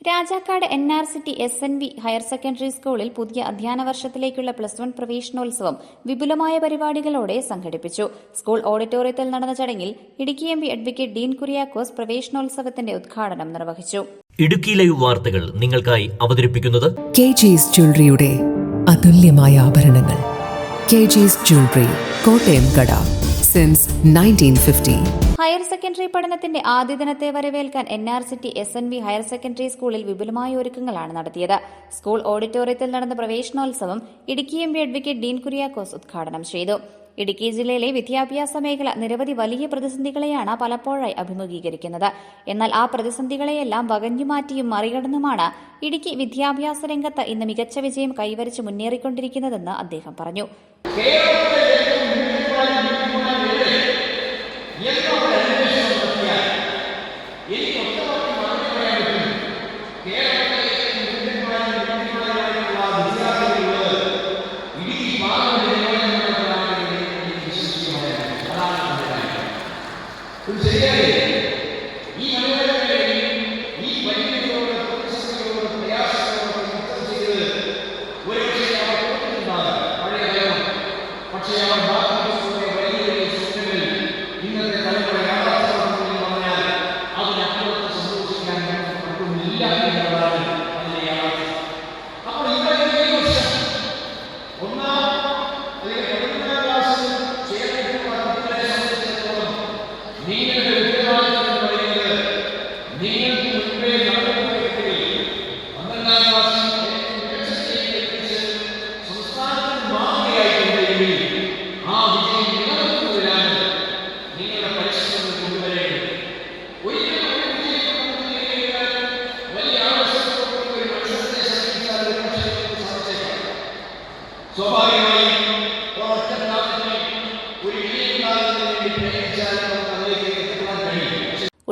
Rajakkad NRCT SNV higher secondary സ്കൂളിൽ പുതിയ അധ്യയന വർഷത്തിലേക്കുള്ള +1 പ്രവേശനോത്സവം വിപുലമായ പരിപാടികളോടെ സംഘടിപ്പിച്ചു. സ്കൂൾ ഓഡിറ്റോറിയത്തിൽ നടന്ന ചടങ്ങിൽ ഇടുക്കി MP അഡ്വക്കേറ്റ് ഡീൻ കുര്യാക്കോസ് പ്രവേശനോത്സവത്തിന്റെ ഉദ്ഘാടനം നിർവഹിച്ചു. ഇടുക്കി ലൈവ് വാർത്തകൾ നിങ്ങൾക്കായി അവതരിപ്പിക്കുന്നത് KG's ജ്വല്ലറിയുടെ അതുല്യമായ ആഭരണങ്ങൾ. KG's ജ്വല്ലറി, കോട്ടയം കട, സിൻസ് 1950. ഹയർ സെക്കൻഡറി പഠനത്തിന്റെ ആദ്യ ദിനത്തെ വരവേൽക്കാൻ NRCT SNV ഹയർ സെക്കൻഡറി സ്കൂളിൽ വിപുലമായ ഒരുക്കങ്ങളാണ് നടത്തിയത്. സ്കൂൾ ഓഡിറ്റോറിയത്തിൽ നടന്ന പ്രവേശനോത്സവം ഇടുക്കി MP അഡ്വക്കേറ്റ് ഡീൻ കുര്യാക്കോസ് ഉദ്ഘാടനം ചെയ്തു. ഇടുക്കി ജില്ലയിലെ വിദ്യാഭ്യാസ മേഖല നിരവധി വലിയ പ്രതിസന്ധികളെയാണ് പലപ്പോഴായി അഭിമുഖീകരിക്കുന്നത്. എന്നാൽ ആ പ്രതിസന്ധികളെയെല്ലാം വകഞ്ഞുമാറ്റിയും മറികടന്നുമാണ് ഇടുക്കി വിദ്യാഭ്യാസ രംഗത്ത് ഇന്ന് മികച്ച വിജയം കൈവരിച്ച് മുന്നേറിക്കൊണ്ടിരിക്കുന്നതെന്ന് അദ്ദേഹം പറഞ്ഞു.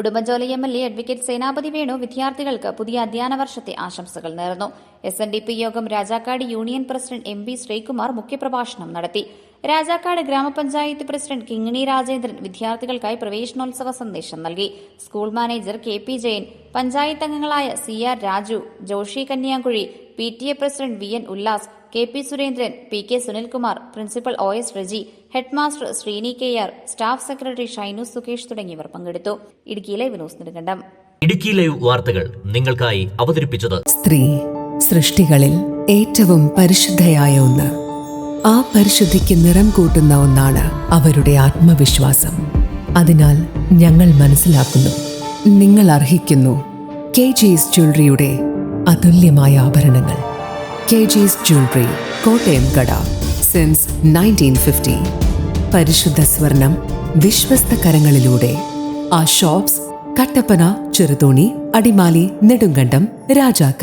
ഉടുമ്പൻചോല MLA അഡ്വക്കേറ്റ് സേനാപതി വേണു വിദ്യാർത്ഥികൾക്ക് പുതിയ അധ്യയന വർഷത്തെ ആശംസകൾ നേർന്നു. SNDP യോഗം Rajakkad union president MP Sreekumar മുഖ്യപ്രഭാഷണം നടത്തി. രാജാക്കാട് ഗ്രാമപഞ്ചായത്ത് പ്രസിഡന്റ് കിങ്ങിണി രാജേന്ദ്രൻ വിദ്യാർത്ഥികൾക്കായി പ്രവേശനോത്സവ സന്ദേശം നൽകി. School manager KP Jayan, panchayat അംഗങ്ങളായ CR Raju, Joshy Kanyakuzhi, PTA president VN Ullas, KP Surendran, PK Sunilkumar, principal OS Reji, headmaster Sreeni KR, staff secretary Shainu Sukesh തുടങ്ങിയവർ പങ്കെടുത്തു. Idukki live news Nedumkandam. Idukki live വാർത്തകൾ നിങ്ങൾക്കായി അവതരിപ്പിച്ചത് സ്ത്രീ സൃഷ്ടികളിൽ ഏറ്റവും പരിശുദ്ധയായ ഒന്ന്. ആ പരിശുദ്ധിക്ക് നിറം കൂട്ടുന്ന ഒന്നാണ് അവരുടെ ആത്മവിശ്വാസം. അതിനാൽ ഞങ്ങൾ മനസ്സിലാക്കുന്നു, നിങ്ങൾ അർഹിക്കുന്നു KG's ജ്വല്ലറിയുടെ അതുല്യമായ ആഭരണങ്ങൾ. KG's ജ്വല്ലറി, കോട്ടയം കട, സിൻസ് 1950. പരിശുദ്ധ സ്വർണം വിശ്വസ്ത കരങ്ങളിലൂടെ. ആ ഷോപ്സ് കട്ടപ്പന, ചെറുതോണി, അടിമാലി, നെടുങ്കണ്ടം, രാജാക്കാട്.